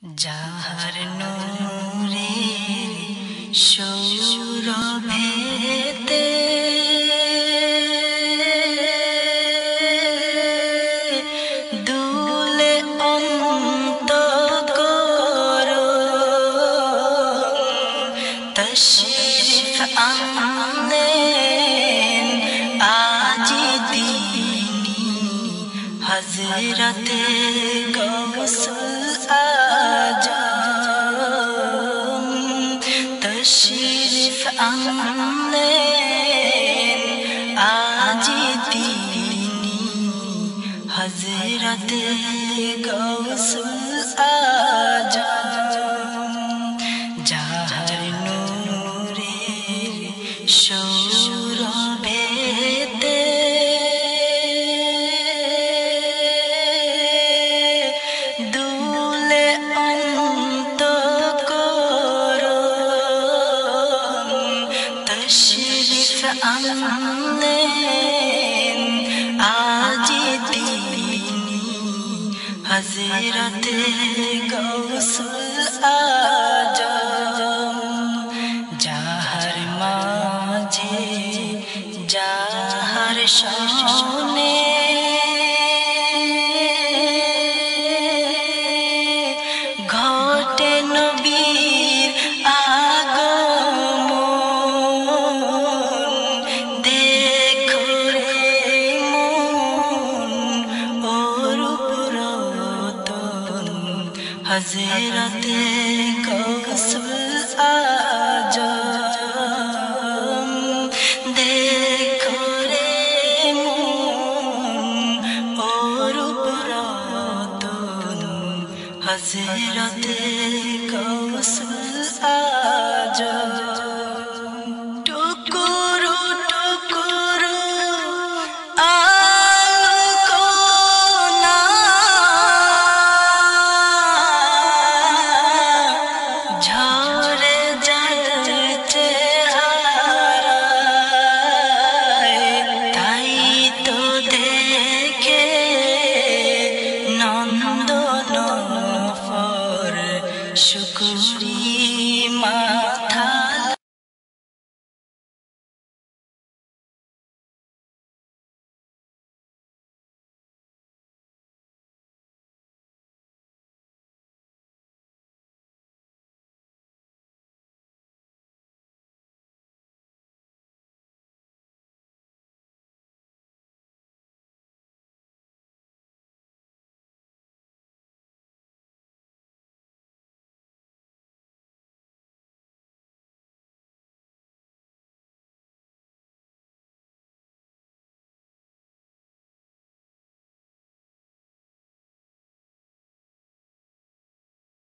যাহার নূরের সৌরভেতে দুলে অন্তঃকরণ তশরিফ আনলেন আজি দীনি হযরতে গৌসুল আজম তশরিফ আনলেন আজি দীনি হযরতে গৌসুল আজম যাহার নূরের সৌরভেতে দুলে অন্তঃকরণ তশরিফ আনলেন আজি দীনি হযরতে গৌসুল আজম যাহার মাঝে যাহার শানে ঘটে নবীর আগমন দেখো রে মন অরূপ রতন হযরতে গৌসুল আজম দেখো রে মন অরূপ রতন হযরতে গৌসুল আজম টুকুরু টুকুরু আলোকনা ঝরে যায় চেহারায় তাই তো দেখে নন্দন ফর শুকরি মা